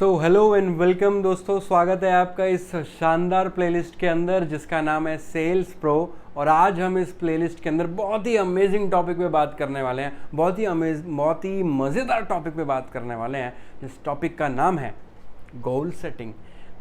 तो hello and welcome दोस्तों, स्वागत है आपका इस शानदार प्लेलिस्ट के अंदर जिसका नाम है सेल्स प्रो। और आज हम इस प्लेलिस्ट के अंदर बहुत ही अमेजिंग टॉपिक पे बात करने वाले हैं, बहुत ही मज़ेदार टॉपिक पे बात करने वाले हैं। जिस टॉपिक का नाम है गोल सेटिंग।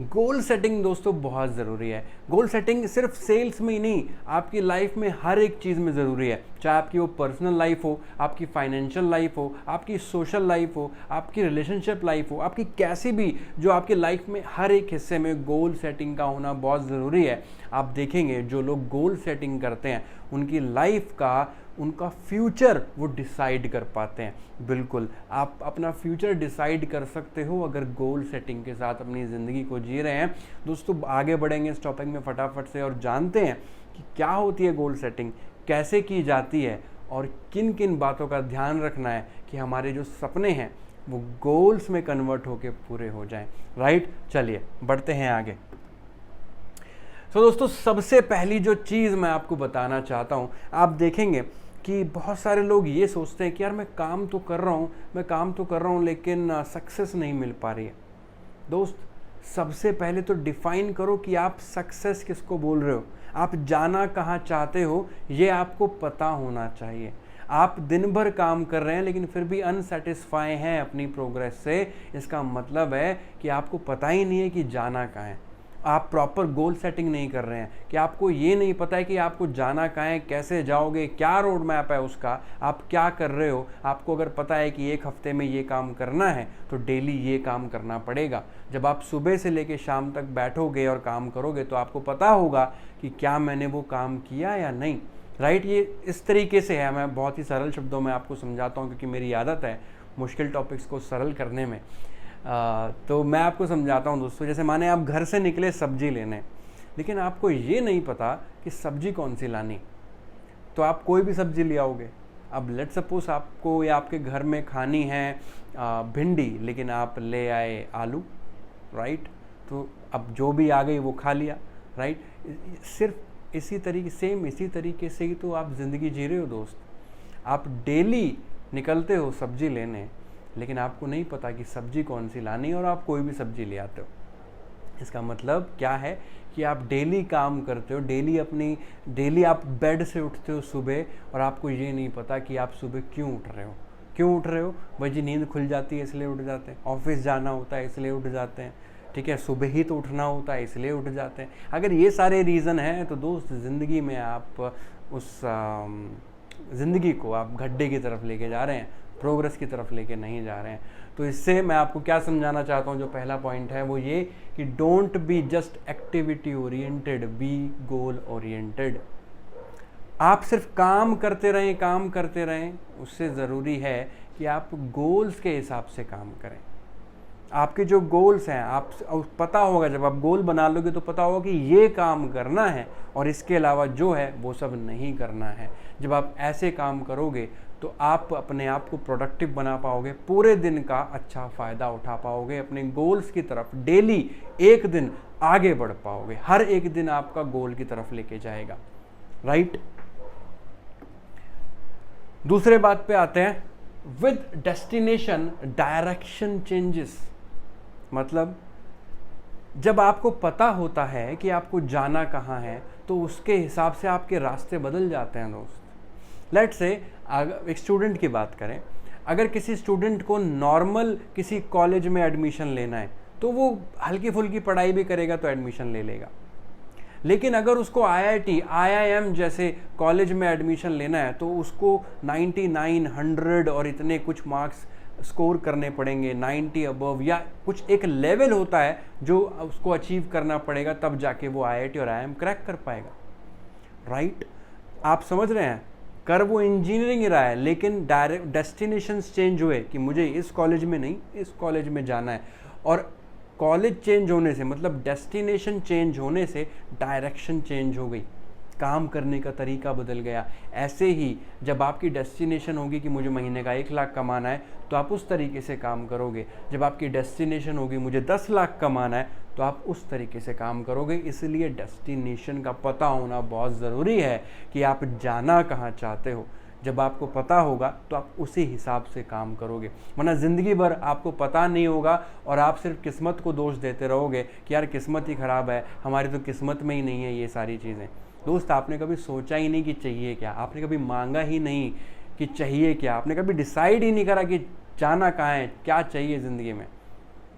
गोल सेटिंग दोस्तों बहुत ज़रूरी है। गोल सेटिंग सिर्फ सेल्स में ही नहीं, आपकी लाइफ में हर एक चीज़ में ज़रूरी है। चाहे आपकी वो पर्सनल लाइफ हो, आपकी फाइनेंशियल लाइफ हो, आपकी सोशल लाइफ हो, आपकी रिलेशनशिप लाइफ हो, आपकी कैसी भी जो आपकी लाइफ में हर एक हिस्से में गोल सेटिंग का होना बहुत ज़रूरी है। आप देखेंगे जो लोग गोल सेटिंग करते हैं उनकी लाइफ का, उनका फ्यूचर वो डिसाइड कर पाते हैं। बिल्कुल, आप अपना फ्यूचर डिसाइड कर सकते हो अगर गोल सेटिंग के साथ अपनी ज़िंदगी को जी रहे हैं। दोस्तों आगे बढ़ेंगे इस टॉपिक में फटाफट से और जानते हैं कि क्या होती है गोल सेटिंग, कैसे की जाती है और किन किन बातों का ध्यान रखना है कि हमारे जो सपने हैं वो गोल्स में कन्वर्ट होकर पूरे हो जाएं। राइट, चलिए बढ़ते हैं आगे। दोस्तों सबसे पहली जो चीज़ मैं आपको बताना चाहता हूँ, आप देखेंगे कि बहुत सारे लोग ये सोचते हैं कि यार मैं काम तो कर रहा हूँ लेकिन सक्सेस नहीं मिल पा रही है। दोस्त सबसे पहले तो डिफाइन करो कि आप सक्सेस किसको बोल रहे हो, आप जाना कहाँ चाहते हो, ये आपको पता होना चाहिए। आप दिन भर काम कर रहे हैं लेकिन फिर भी अनसेटिस्फाई हैं अपनी प्रोग्रेस से, इसका मतलब है कि आपको पता ही नहीं है कि जाना कहाँ है। आप प्रॉपर गोल सेटिंग नहीं कर रहे हैं कि आपको ये नहीं पता है कि आपको जाना कहाँ है, कैसे जाओगे, क्या रोड मैप है उसका, आप क्या कर रहे हो। आपको अगर पता है कि एक हफ्ते में ये काम करना है तो डेली ये काम करना पड़ेगा। जब आप सुबह से लेकर शाम तक बैठोगे और काम करोगे तो आपको पता होगा कि क्या मैंने वो काम किया या नहीं। राइट, ये इस तरीके से है। मैं बहुत ही सरल शब्दों में आपको समझाता हूँ क्योंकि मेरी आदत है मुश्किल टॉपिक्स को सरल करने में। तो मैं आपको समझाता हूँ दोस्तों। जैसे माने आप घर से निकले सब्जी लेने, लेकिन आपको ये नहीं पता कि सब्जी कौन सी लानी, तो आप कोई भी सब्जी ले आओगे। अब लेट सपोज आपको या आपके घर में खानी है भिंडी, लेकिन आप ले आए आलू। राइट, तो अब जो भी आ गई वो खा लिया। राइट, सिर्फ इसी तरीके से ही तो आप ज़िंदगी जी रहे हो दोस्त। आप डेली निकलते हो सब्जी लेने, लेकिन आपको नहीं पता कि सब्जी कौन सी लानी और आप कोई भी सब्जी ले आते हो। इसका मतलब क्या है कि आप डेली काम करते हो, डेली आप बेड से उठते हो सुबह और आपको ये नहीं पता कि आप सुबह क्यों उठ रहे हो। भाई जी नींद खुल जाती है इसलिए उठ जाते हैं, ऑफिस जाना होता है इसलिए उठ जाते हैं, ठीक है, सुबह ही तो उठना होता है इसलिए उठ जाते हैं। अगर ये सारे रीज़न हैं तो दोस्त ज़िंदगी में आप उस ज़िंदगी को आप गड्ढे की तरफ लेके जा रहे हैं, प्रोग्रेस की तरफ लेके नहीं जा रहे हैं। तो इससे मैं आपको क्या समझाना चाहता हूँ, जो पहला पॉइंट है वो ये कि don't be just activity oriented, be goal oriented. आप सिर्फ काम करते रहें, उससे ज़रूरी है कि आप गोल्स के हिसाब से काम करें। आपके जो गोल्स हैं, आप पता होगा, जब आप गोल बना लोगे तो पता होगा कि ये काम करना है और इसके अलावा जो है वो सब नहीं करना है। जब आप ऐसे काम करोगे तो आप अपने आप को प्रोडक्टिव बना पाओगे, पूरे दिन का अच्छा फ़ायदा उठा पाओगे, अपने गोल्स की तरफ डेली एक दिन आगे बढ़ पाओगे। हर एक दिन आपका गोल की तरफ लेके जाएगा। राइट, दूसरे बात पे आते हैं, विद डेस्टिनेशन डायरेक्शन चेंजेस। मतलब जब आपको पता होता है कि आपको जाना कहाँ है तो उसके हिसाब से आपके रास्ते बदल जाते हैं दोस्त। लेट्स से एक स्टूडेंट की बात करें, अगर किसी स्टूडेंट को नॉर्मल किसी कॉलेज में एडमिशन लेना है तो वो हल्की फुल्की पढ़ाई भी करेगा तो एडमिशन ले लेगा। लेकिन अगर उसको IIT, IIM जैसे कॉलेज में एडमिशन लेना है तो उसको 99, 100 और इतने कुछ मार्क्स स्कोर करने पड़ेंगे, 90 अबव, या कुछ एक लेवल होता है जो उसको अचीव करना पड़ेगा, तब जाके वो IIT और IIM क्रैक कर पाएगा। राइट, आप समझ रहे हैं, कर वो इंजीनियरिंग रहा है लेकिन डायरेक्ट डेस्टिनेशंस चेंज हुए कि मुझे इस कॉलेज में नहीं इस कॉलेज में जाना है। और कॉलेज चेंज होने से मतलब डेस्टिनेशन चेंज होने से डायरेक्शन चेंज हो गई, काम करने का तरीका बदल गया। ऐसे ही जब आपकी डेस्टिनेशन होगी कि मुझे महीने का 1 लाख कमाना है तो आप उस तरीके से काम करोगे। जब आपकी डेस्टिनेशन होगी मुझे 10 लाख कमाना है तो आप उस तरीके से काम करोगे। इसलिए डेस्टिनेशन का पता होना बहुत ज़रूरी है कि आप जाना कहाँ चाहते हो। जब आपको पता होगा तो आप उसी हिसाब से काम करोगे, वरना ज़िंदगी भर आपको पता नहीं होगा और आप सिर्फ किस्मत को दोष देते रहोगे कि यार किस्मत ही ख़राब है, हमारी तो किस्मत में ही नहीं है ये सारी चीज़ें। दोस्त, आपने कभी सोचा ही नहीं कि चाहिए क्या, आपने कभी मांगा ही नहीं कि चाहिए क्या, आपने कभी डिसाइड ही नहीं करा कि जाना कहाँ है, क्या चाहिए ज़िंदगी में,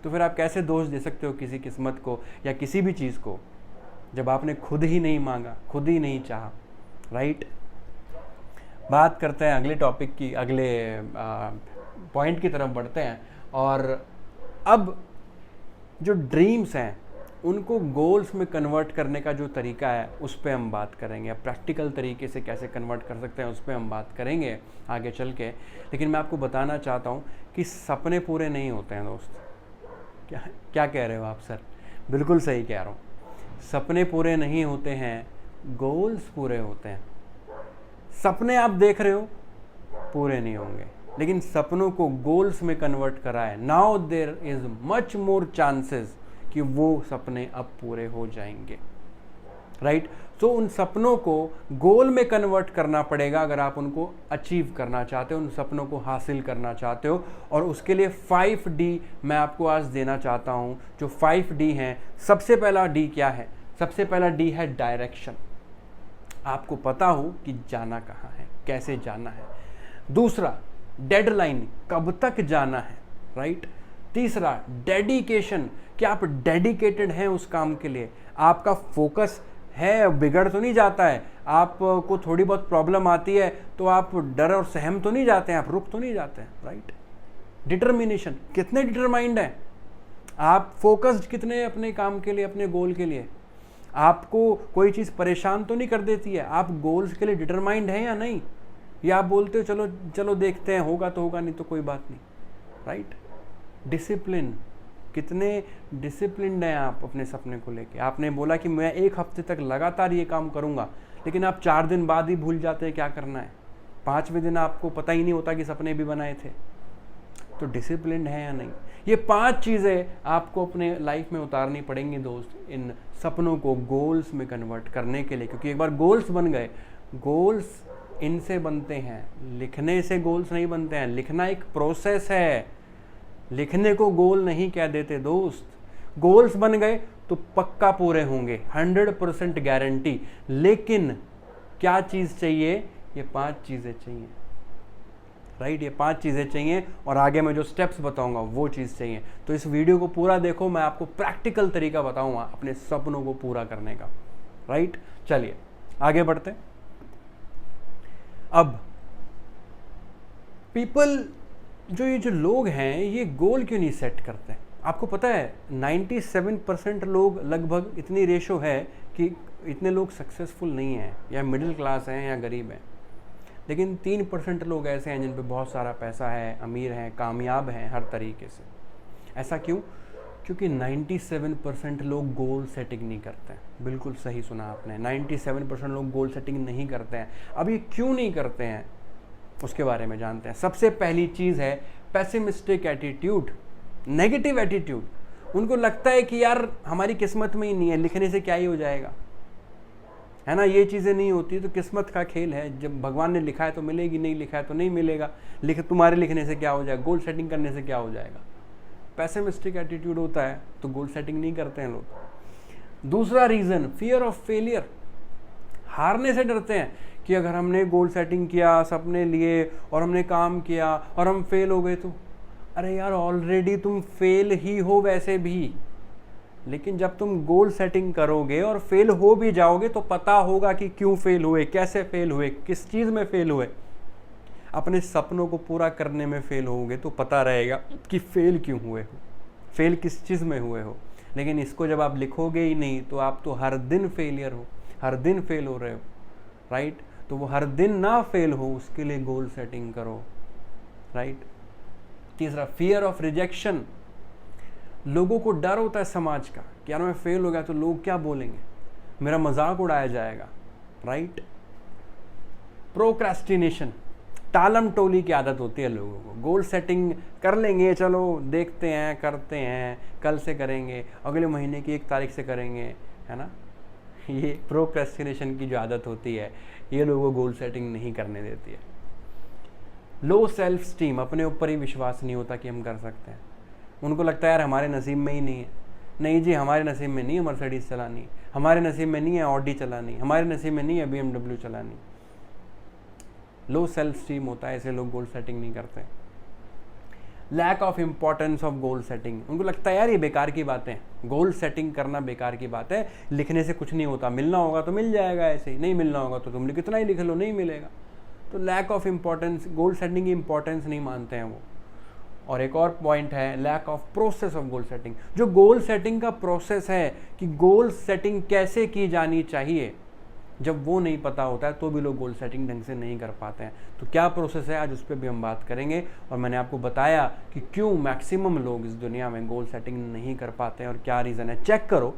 तो फिर आप कैसे दोष दे सकते हो किसी किस्मत को या किसी भी चीज़ को, जब आपने खुद ही नहीं मांगा, खुद ही नहीं चाहा, राइट। बात करते हैं अगले टॉपिक की, अगले पॉइंट की तरफ बढ़ते हैं। और अब जो ड्रीम्स हैं उनको गोल्स में कन्वर्ट करने का जो तरीका है उस पर हम बात करेंगे, प्रैक्टिकल तरीके से कैसे कन्वर्ट कर सकते हैं उस पर हम बात करेंगे आगे चल के। लेकिन मैं आपको बताना चाहता हूँ कि सपने पूरे नहीं होते हैं दोस्त। क्या क्या कह रहे हो आप सर? बिल्कुल सही कह रहा हूँ, सपने पूरे नहीं होते हैं, गोल्स पूरे होते हैं। सपने आप देख रहे हो पूरे नहीं होंगे, लेकिन सपनों को गोल्स में कन्वर्ट करा है, now there is much more chances कि वो सपने अब पूरे हो जाएंगे, राइट। तो उन सपनों को गोल में कन्वर्ट करना पड़ेगा अगर आप उनको अचीव करना चाहते हो, उन सपनों को हासिल करना चाहते हो। और उसके लिए 5D मैं आपको आज देना चाहता हूँ। जो 5D हैं, सबसे पहला D क्या है? सबसे पहला D है डायरेक्शन। आपको पता हो कि जाना कहाँ है, कैसे जाना है। दूसरा डेडलाइन, कब तक जाना है, राइट। तीसरा डेडिकेशन, कि आप डेडिकेटेड हैं उस काम के लिए, आपका फोकस है, बिगड़ तो नहीं जाता है, आपको थोड़ी बहुत प्रॉब्लम आती है तो आप डर और सहम तो नहीं जाते हैं, आप रुक तो नहीं जाते हैं, राइट। डिटर्मिनेशन, कितने डिटरमाइंड हैं आप, फोकस्ड कितने हैं अपने काम के लिए, अपने गोल के लिए, आपको कोई चीज़ परेशान तो नहीं कर देती है, आप गोल्स के लिए डिटरमाइंड हैं या नहीं, या आप बोलते हो चलो चलो देखते हैं, होगा तो होगा, नहीं तो कोई बात नहीं, राइट। डिसिप्लिन, कितने डिसिप्लिन्ड हैं आप अपने सपने को लेके। आपने बोला कि मैं 1 हफ्ते तक लगातार ये काम करूँगा, लेकिन आप 4 दिन बाद ही भूल जाते हैं क्या करना है, 5वें दिन आपको पता ही नहीं होता कि सपने भी बनाए थे। तो डिसिप्लिन्ड है या नहीं, ये 5 चीज़ें आपको अपने लाइफ में उतारनी पड़ेंगी दोस्त, इन सपनों को गोल्स में कन्वर्ट करने के लिए। क्योंकि एक बार गोल्स बन गए, गोल्स इनसे बनते हैं, लिखने से गोल्स नहीं बनते हैं। लिखना एक प्रोसेस है, लिखने को गोल नहीं कह देते दोस्त। गोल्स बन गए तो पक्का पूरे होंगे, 100% गारंटी। लेकिन क्या चीज़ चाहिए? ये 5 चीज़ें चाहिए, राइट। ये 5 चीज़ें चाहिए और आगे मैं जो स्टेप्स बताऊंगा वो चीज़ चाहिए। तो इस वीडियो को पूरा देखो, मैं आपको प्रैक्टिकल तरीका बताऊंगा अपने सपनों को पूरा करने का, राइट। चलिए आगे बढ़ते। अब पीपल, ये जो लोग हैं, ये गोल क्यों नहीं सेट करते हैं? आपको पता है 97% लोग, लगभग इतनी रेशो है कि इतने लोग सक्सेसफुल नहीं हैं, या मिडिल क्लास हैं या गरीब हैं। लेकिन 3% लोग ऐसे हैं जिन पे बहुत सारा पैसा है, अमीर हैं, कामयाब हैं हर तरीके से। ऐसा क्यों? क्योंकि 97% लोग गोल सेटिंग नहीं करते हैं। बिल्कुल सही सुना आपने, 97% लोग गोल सेटिंग नहीं करते हैं। अब ये क्यों नहीं करते हैं उसके बारे में जानते हैं। सबसे पहली चीज़ है पेसिमिस्टिक एटीट्यूड, नेगेटिव एटीट्यूड। उनको लगता है कि यार हमारी किस्मत में ही नहीं है, लिखने से क्या ही हो जाएगा, है ना। ये चीज़ें नहीं होती तो किस्मत का खेल है, जब भगवान ने लिखा है तो मिलेगी, नहीं लिखा है तो नहीं मिलेगा। तुम्हारे लिखने से क्या हो जाएगा, गोल सेटिंग करने से क्या हो जाएगा। पेसिमिस्टिक एटीट्यूड होता है तो गोल सेटिंग नहीं करते हैं लोग। दूसरा रीज़न, फियर ऑफ फेलियर, हारने से डरते हैं कि अगर हमने गोल सेटिंग किया, सपने लिए और हमने काम किया और हम फेल हो गए तो, अरे यार ऑलरेडी तुम फेल ही हो वैसे भी। लेकिन जब तुम गोल सेटिंग करोगे और फेल हो भी जाओगे तो पता होगा कि क्यों फेल हुए, कैसे फेल हुए, किस चीज़ में फेल हुए। अपने सपनों को पूरा करने में फेल होगे तो पता रहेगा कि फेल क्यों हुए हो, फेल किस चीज़ में हुए हो। लेकिन इसको जब आप लिखोगे ही नहीं तो आप तो हर दिन फेलियर हो, हर दिन फेल हो रहे हो, राइट। तो वो हर दिन ना फेल हो उसके लिए गोल सेटिंग करो, राइट। तीसरा, फियर ऑफ रिजेक्शन। लोगों को डर होता है समाज का कि यार मैं फेल हो गया तो लोग क्या बोलेंगे, मेरा मजाक उड़ाया जाएगा, राइट। प्रोक्रेस्टिनेशन, टालम टोली की आदत होती है लोगों को। गोल सेटिंग कर लेंगे, चलो देखते हैं, करते हैं, कल से करेंगे, अगले महीने की 1 तारीख से करेंगे, है ना। ये प्रोक्रेस्टिनेशन की जो आदत होती है ये लोगों को गोल सेटिंग नहीं करने देती है, लो सेल्फ स्टीम, अपने ऊपर ही विश्वास नहीं होता कि हम कर सकते हैं। उनको लगता है यार हमारे नसीब में ही नहीं है। नहीं जी, हमारे नसीब में नहीं है मर्सिडीज चलानी, हमारे नसीब में नहीं है ऑडी चलानी, हमारे नसीब में नहीं है BMW चलानी। लो सेल्फ स्टीम होता है, ऐसे लोग गोल सेटिंग नहीं करते। Lack of importance of goal setting, उनको लगता है यार ये बेकार की बातें, गोल सेटिंग करना बेकार की बात है, लिखने से कुछ नहीं होता, मिलना होगा तो मिल जाएगा, ऐसे ही नहीं मिलना होगा तो तुम कितना ही लिख लो नहीं मिलेगा। तो lack of importance, goal setting की इंपॉर्टेंस नहीं मानते हैं वो। और एक और पॉइंट है lack of process of goal setting, जो गोल सेटिंग का प्रोसेस है कि गोल सेटिंग कैसे की जानी चाहिए, जब वो नहीं पता होता है तो भी लोग गोल सेटिंग ढंग से नहीं कर पाते हैं। तो क्या प्रोसेस है आज उस पर भी हम बात करेंगे। और मैंने आपको बताया कि क्यों मैक्सिमम लोग इस दुनिया में गोल सेटिंग नहीं कर पाते हैं और क्या रीज़न है। चेक करो,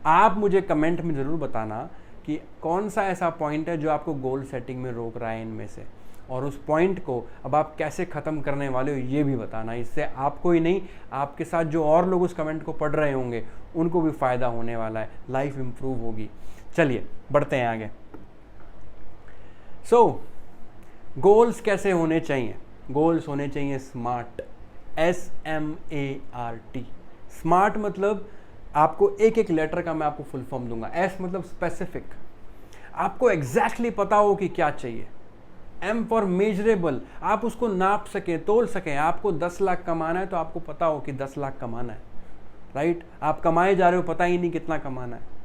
आप मुझे कमेंट में ज़रूर बताना कि कौन सा ऐसा पॉइंट है जो आपको गोल सेटिंग में रोक रहा है इनमें से, और उस पॉइंट को अब आप कैसे ख़त्म करने वाले हो ये भी बताना। इससे आपको ही नहीं, आपके साथ जो और लोग उस कमेंट को पढ़ रहे होंगे उनको भी फ़ायदा होने वाला है, लाइफ इम्प्रूव होगी। चलिए बढ़ते हैं आगे। गोल्स कैसे होने चाहिए? गोल्स होने चाहिए स्मार्ट, SMART। स्मार्ट मतलब आपको एक एक लेटर का मैं आपको फुल फॉर्म दूंगा। S मतलब स्पेसिफिक, आपको एग्जैक्टली पता हो कि क्या चाहिए। M फॉर मेजरेबल, आप उसको नाप सकें, तोल सकें। आपको 10 लाख कमाना है तो आपको पता हो कि 10 लाख कमाना है, राइट? आप कमाए जा रहे हो, पता ही नहीं कितना कमाना है।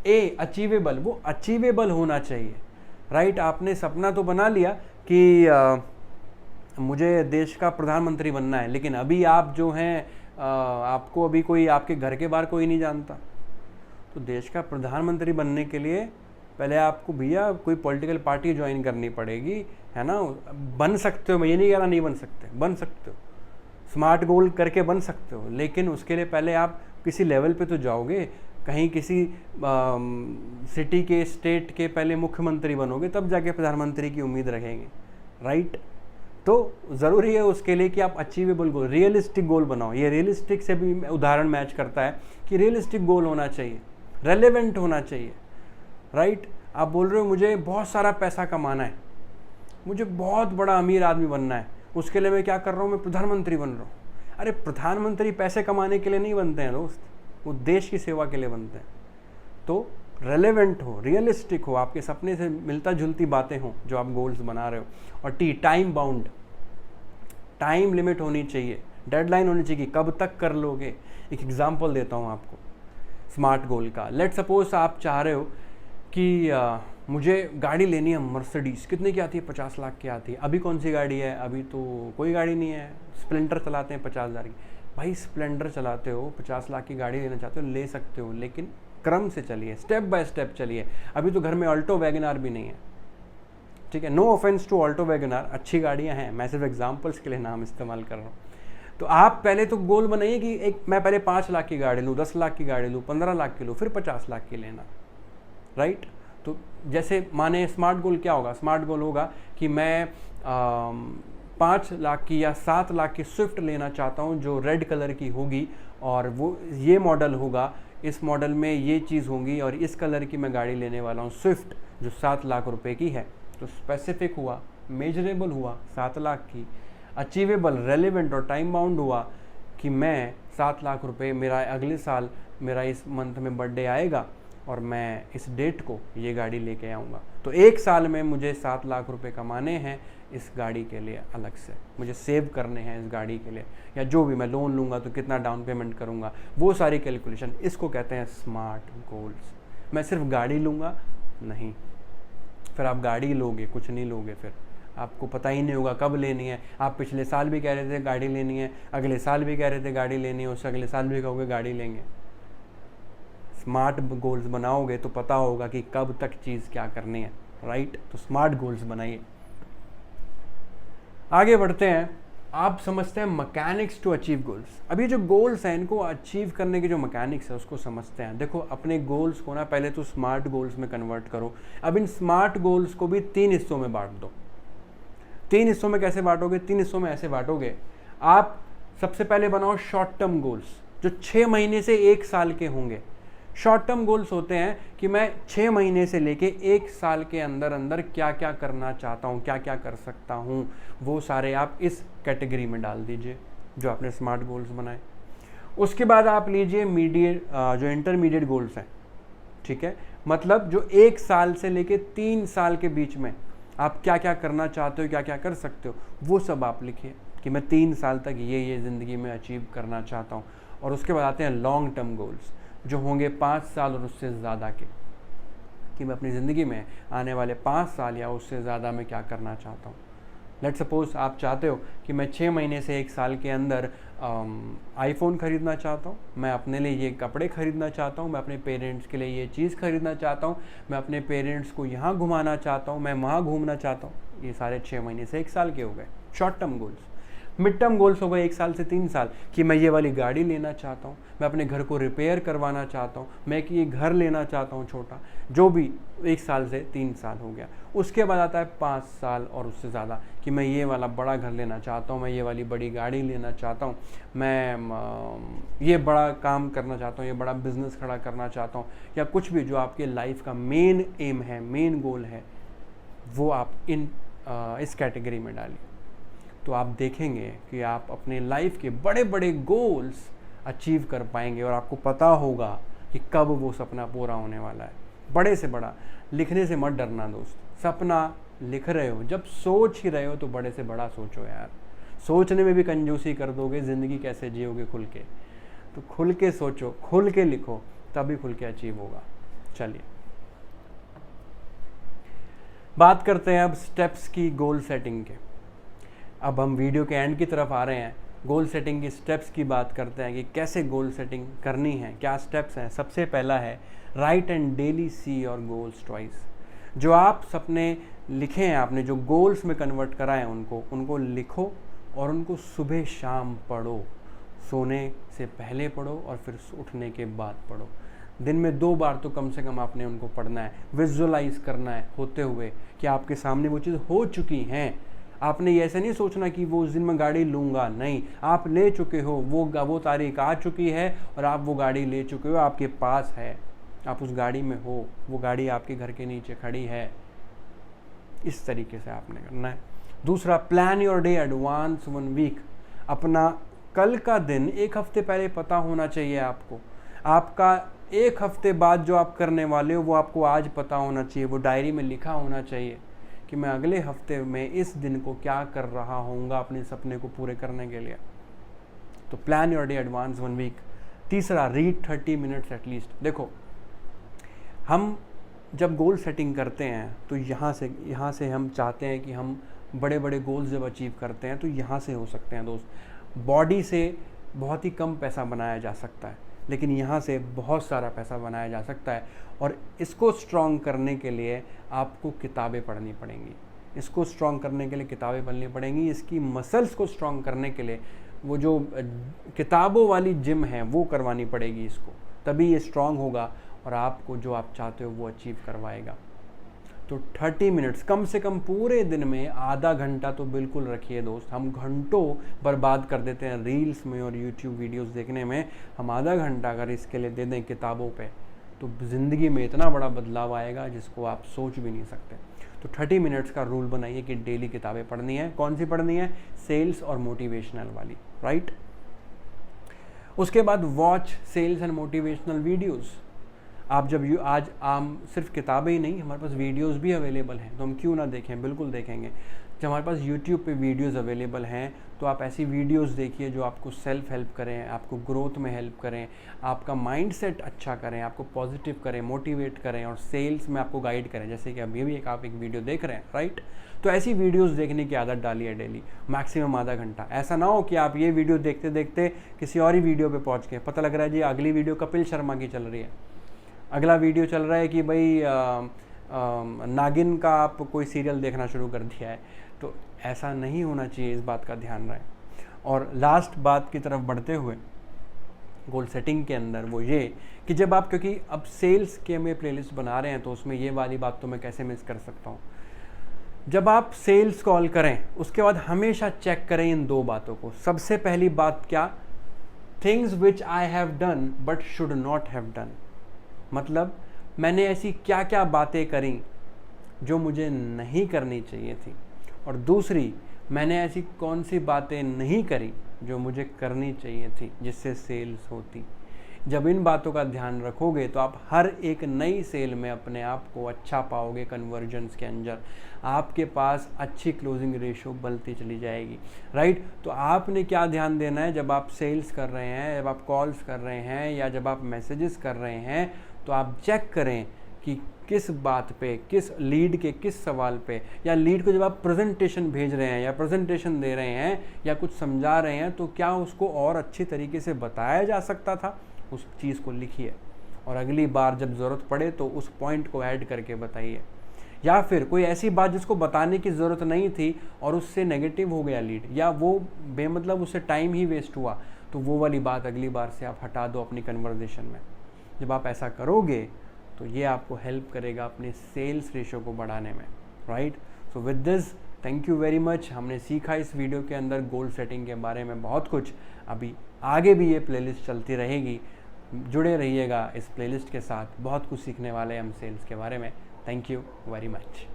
A अचीवेबल, वो अचीवेबल होना चाहिए, राइट? आपने सपना तो बना लिया कि मुझे देश का प्रधानमंत्री बनना है, लेकिन अभी आप जो हैं आपको अभी कोई आपके घर के बाहर कोई नहीं जानता। तो देश का प्रधानमंत्री बनने के लिए पहले आपको भैया कोई पॉलिटिकल पार्टी ज्वाइन करनी पड़ेगी, है ना? बन सकते हो, मैं ये नहीं कह रहा नहीं बन सकते, बन सकते हो, स्मार्ट गोल करके बन सकते हो, लेकिन उसके लिए पहले आप किसी लेवल पे तो जाओगे, कहीं किसी सिटी के, स्टेट के पहले मुख्यमंत्री बनोगे, तब जाके प्रधानमंत्री की उम्मीद रखेंगे, राइट? तो ज़रूरी है उसके लिए कि आप अचीवेबल गोल, रियलिस्टिक गोल बनाओ। ये रियलिस्टिक से भी उदाहरण मैच करता है कि रियलिस्टिक गोल होना चाहिए, रेलेवेंट होना चाहिए, राइट? आप बोल रहे हो मुझे बहुत सारा पैसा कमाना है, मुझे बहुत बड़ा अमीर आदमी बनना है, उसके लिए मैं क्या कर रहा हूँ, मैं प्रधानमंत्री बन रहा हूँ। अरे प्रधानमंत्री पैसे कमाने के लिए नहीं बनते हैं दोस्त, वो देश की सेवा के लिए बनते हैं। तो रेलेवेंट हो, रियलिस्टिक हो, आपके सपने से मिलता जुलती बातें हों जो आप गोल्स बना रहे हो। और टाइम बाउंड, टाइम लिमिट होनी चाहिए, डेडलाइन होनी चाहिए कि कब तक कर लोगे। एक एग्जांपल देता हूँ आपको स्मार्ट गोल का। लेट सपोज आप चाह रहे हो कि मुझे गाड़ी लेनी है मर्सिडीज़, कितने की आती है? 50 लाख की आती है। अभी कौन सी गाड़ी है? अभी तो कोई गाड़ी नहीं है, स्प्लेंडर चलाते हैं 50,000 की। भाई स्प्लेंडर चलाते हो, 50 लाख की गाड़ी लेना चाहते हो, ले सकते हो, लेकिन क्रम से चलिए, स्टेप बाय स्टेप चलिए। अभी तो घर में ऑल्टो वैगनआर भी नहीं है, ठीक है? No offence to Alto WagonR, अच्छी गाड़ियाँ हैं, मैं सिर्फ एग्जाम्पल्स के लिए नाम इस्तेमाल कर रहा हूँ। तो आप पहले तो गोल बनाइए कि मैं पहले 5 लाख की गाड़ी लूँ, 10 लाख की गाड़ी लूँ, 15 लाख की लूँ, फिर 50 लाख की लेना, राइट? तो जैसे माने स्मार्ट गोल क्या होगा? स्मार्ट गोल होगा कि मैं 5 लाख की या 7 लाख की स्विफ्ट लेना चाहता हूँ जो रेड कलर की होगी, और वो ये मॉडल होगा, इस मॉडल में ये चीज़ होंगी, और इस कलर की मैं गाड़ी लेने वाला हूँ स्विफ्ट जो 7 लाख रुपए की है। तो स्पेसिफिक हुआ, मेजरेबल हुआ 7 लाख की, अचीवेबल, रेलेवेंट और टाइम बाउंड हुआ कि मैं 7 लाख रुपए, मेरा अगले साल मेरा इस मंथ में बर्थडे आएगा और मैं इस डेट को ये गाड़ी लेके आऊँगा। तो 1 साल में मुझे 7 लाख रुपए कमाने हैं इस गाड़ी के लिए, अलग से मुझे सेव करने हैं इस गाड़ी के लिए, या जो भी मैं लोन लूँगा तो कितना डाउन पेमेंट करूँगा, वो सारी कैलकुलेशन, इसको कहते हैं स्मार्ट गोल्स। मैं सिर्फ गाड़ी लूँगा नहीं, फिर आप गाड़ी लोगे, कुछ नहीं लोगे, फिर आपको पता ही नहीं होगा कब लेनी है। आप पिछले साल भी कह रहे थे गाड़ी लेनी है, अगले साल भी कह रहे थे गाड़ी लेनी है, उससे अगले साल भी कहोगे गाड़ी लेंगे। स्मार्ट गोल्स बनाओगे तो पता होगा कि कब तक चीज़ क्या करनी है, राइट? तो स्मार्ट गोल्स बनाइए। आगे बढ़ते हैं। आप समझते हैं मैकेनिक्स टू अचीव गोल्स। अभी जो गोल्स हैं इनको अचीव करने की जो मैकेनिक्स है उसको समझते हैं। देखो अपने गोल्स को ना पहले तो स्मार्ट गोल्स में कन्वर्ट करो। अब इन स्मार्ट गोल्स को भी 3 हिस्सों में बांट दो। 3 हिस्सों में कैसे बांटोगे? 3 हिस्सों में ऐसे बांटोगे, आप सबसे पहले बनाओ शॉर्ट टर्म गोल्स जो 6 महीने से 1 साल के होंगे। शॉर्ट टर्म गोल्स होते हैं कि मैं 6 महीने से लेके 1 साल के अंदर अंदर क्या क्या करना चाहता हूँ, क्या क्या कर सकता हूँ, वो सारे आप इस कैटेगरी में डाल दीजिए जो आपने स्मार्ट गोल्स बनाए। उसके बाद आप लीजिए जो इंटरमीडिएट गोल्स हैं, ठीक है, मतलब जो 1 साल से लेके 3 साल के बीच में आप क्या क्या करना चाहते हो, क्या क्या कर सकते हो, वो सब आप लिखिए कि मैं 3 साल तक ये ज़िंदगी में अचीव करना चाहता हूँ। और उसके बाद आते हैं लॉन्ग टर्म गोल्स जो होंगे 5 साल और उससे ज़्यादा के, कि मैं अपनी ज़िंदगी में आने वाले 5 साल या उससे ज़्यादा में क्या करना चाहता हूँ। लेट्स सपोज आप चाहते हो कि मैं 6 महीने से 1 साल के अंदर आईफोन ख़रीदना चाहता हूँ, मैं अपने लिए ये कपड़े ख़रीदना चाहता हूँ, मैं अपने पेरेंट्स के लिए ये चीज़ ख़रीदना चाहता हूँ, मैं अपने पेरेंट्स को यहाँ घुमाना चाहता हूँ, मैं वहाँ घूमना चाहता हूँ। ये सारे 6 महीने से 1 साल के हो गए short term goals. Mid term goals हो गए 1 साल से 3 साल कि मैं ये वाली गाड़ी लेना चाहता हूँ, मैं अपने घर को रिपेयर करवाना चाहता हूँ, मैं एक ये घर लेना चाहता हूँ छोटा, जो भी 1 साल से 3 साल हो गया। उसके बाद आता है 5 साल और उससे ज़्यादा कि मैं ये वाला बड़ा घर लेना चाहता हूँ, मैं ये वाली बड़ी गाड़ी लेना चाहता हूँ, मैं ये बड़ा काम करना चाहता हूँ, ये बड़ा बिजनेस खड़ा करना चाहता हूँ, या कुछ भी जो आपके लाइफ का मेन एम है, मेन गोल है, वो आप इस कैटेगरी में डालिए। तो आप देखेंगे कि आप अपने लाइफ के बड़े बड़े गोल्स अचीव कर पाएंगे और आपको पता होगा कि कब वो सपना पूरा होने वाला है। बड़े से बड़ा लिखने से मत डरना दोस्त, सपना लिख रहे हो, जब सोच ही रहे हो तो बड़े से बड़ा सोचो यार। सोचने में भी कंजूसी कर दोगे, ज़िंदगी कैसे जियोगे खुल के? तो खुल के सोचो, खुल के लिखो, तभी खुल के अचीव होगा। चलिए बात करते हैं अब स्टेप्स की गोल सेटिंग के। अब हम वीडियो के एंड की तरफ आ रहे हैं, गोल सेटिंग की स्टेप्स की बात करते हैं कि कैसे गोल सेटिंग करनी है, क्या स्टेप्स हैं। सबसे पहला है right and daily see your goals twice. जो आप सपने लिखे हैं आपने, जो गोल्स में कन्वर्ट करा है, उनको लिखो और उनको सुबह शाम पढ़ो। सोने से पहले पढ़ो और फिर उठने के बाद पढ़ो। दिन में 2 बार तो कम से कम आपने उनको पढ़ना है, विजुअलाइज करना है होते हुए कि आपके सामने वो चीज़ हो चुकी हैं। आपने ये ऐसे नहीं सोचना कि वो उस दिन मैं गाड़ी लूँगा, नहीं, आप ले चुके हो, वो तारीख आ चुकी है और आप वो गाड़ी ले चुके हो, आपके पास है, आप उस गाड़ी में हो, वो गाड़ी आपके घर के नीचे खड़ी है। इस तरीके से आपने करना है। दूसरा, plan your day advance 1 week. अपना कल का दिन 1 हफ्ते पहले पता होना चाहिए आपको। आपका 1 हफ्ते बाद जो आप करने वाले हो वो आपको आज पता होना चाहिए, वो डायरी में लिखा होना चाहिए कि मैं अगले हफ्ते में इस दिन को क्या कर रहा हूँगा अपने सपने को पूरे करने के लिए। तो plan your day advance 1 week. तीसरा, रीड 30 मिनट्स एटलीस्ट। देखो, हम जब गोल सेटिंग करते हैं तो यहाँ से हम चाहते हैं कि हम बड़े बड़े गोल्स जब अचीव करते हैं तो यहाँ से हो सकते हैं दोस्त। बॉडी से बहुत ही कम पैसा बनाया जा सकता है, लेकिन यहाँ से बहुत सारा पैसा बनाया जा सकता है। और इसको स्ट्रॉन्ग करने के लिए आपको किताबें पढ़नी पड़ेंगी, इसको स्ट्रॉन्ग करने के लिए किताबें पढ़नी पड़ेंगी। इसकी मसल्स को स्ट्रॉन्ग करने के लिए वो जो किताबों वाली जिम है वो करवानी पड़ेगी इसको, तभी ये स्ट्रॉन्ग होगा और आपको जो आप चाहते हो वो अचीव करवाएगा। तो 30 मिनट्स कम से कम पूरे दिन में, आधा घंटा तो बिल्कुल रखिए दोस्त। हम घंटों बर्बाद कर देते हैं रील्स में और यूट्यूब वीडियोस देखने में। हम आधा घंटा अगर इसके लिए दे दें किताबों पे तो ज़िंदगी में इतना बड़ा बदलाव आएगा जिसको आप सोच भी नहीं सकते। तो 30 मिनट्स का रूल बनाइए कि डेली किताबें पढ़नी है। कौन सी पढ़नी है? सेल्स और मोटिवेशनल वाली, राइट। उसके बाद watch sales and motivational videos. आप जब आज आम सिर्फ किताबें ही नहीं, हमारे पास वीडियोस भी अवेलेबल हैं, तो हम क्यों ना देखें, बिल्कुल देखेंगे। जब हमारे पास यूट्यूब पे वीडियोस अवेलेबल हैं तो आप ऐसी वीडियोस देखिए जो आपको सेल्फ हेल्प करें, आपको ग्रोथ में हेल्प करें, आपका माइंडसेट अच्छा करें, आपको पॉजिटिव करें, मोटिवेट करें और सेल्स में आपको गाइड करें। जैसे कि अभी भी आप एक वीडियो देख रहे हैं, राइट। तो ऐसी वीडियोस देखने की आदत डालिए डेली, मैक्सिमम आधा घंटा। ऐसा ना हो कि आप ये वीडियो देखते देखते किसी और ही वीडियो पर पहुँच गए, पता लग रहा है जी अगली वीडियो कपिल शर्मा की चल रही है, अगला वीडियो चल रहा है कि भाई नागिन का आप कोई सीरियल देखना शुरू कर दिया है। तो ऐसा नहीं होना चाहिए, इस बात का ध्यान रहे। और लास्ट बात की तरफ बढ़ते हुए गोल सेटिंग के अंदर वो ये कि जब आप, क्योंकि अब सेल्स के में प्लेलिस्ट बना रहे हैं तो उसमें ये वाली बात तो मैं कैसे मिस कर सकता हूँ। जब आप सेल्स कॉल करें उसके बाद हमेशा चेक करें इन 2 बातों को। सबसे पहली बात क्या? Things which I have done but should not have done. मतलब मैंने ऐसी क्या क्या बातें करी जो मुझे नहीं करनी चाहिए थी, और दूसरी, मैंने ऐसी कौन सी बातें नहीं करी जो मुझे करनी चाहिए थी जिससे सेल्स होती। जब इन बातों का ध्यान रखोगे तो आप हर एक नई सेल में अपने आप को अच्छा पाओगे। कन्वर्जन्स के अंदर आपके पास अच्छी क्लोजिंग रेशो बढ़ती चली जाएगी, राइट। तो आपने क्या ध्यान देना है, जब आप सेल्स कर रहे हैं, जब आप कॉल्स कर रहे हैं, या जब आप मैसेजेस कर रहे हैं, तो आप चेक करें कि किस बात पे, किस लीड के किस सवाल पे, या लीड को जब आप प्रेजेंटेशन भेज रहे हैं या प्रेजेंटेशन दे रहे हैं या कुछ समझा रहे हैं, तो क्या उसको और अच्छी तरीके से बताया जा सकता था। उस चीज़ को लिखिए और अगली बार जब ज़रूरत पड़े तो उस पॉइंट को ऐड करके बताइए। या फिर कोई ऐसी बात जिसको बताने की ज़रूरत नहीं थी और उससे नेगेटिव हो गया लीड, या वो बेमतलब उससे टाइम ही वेस्ट हुआ, तो वो वाली बात अगली बार से आप हटा दो अपनी कन्वर्सेशन में। जब आप ऐसा करोगे तो ये आपको हेल्प करेगा अपने सेल्स रेशो को बढ़ाने में, right. So with this, thank you very much. हमने सीखा इस वीडियो के अंदर गोल सेटिंग के बारे में बहुत कुछ। अभी आगे भी ये प्लेलिस्ट चलती रहेगी, जुड़े रहिएगा इस प्लेलिस्ट के साथ, बहुत कुछ सीखने वाले हैं हम सेल्स के बारे में। Thank you very much.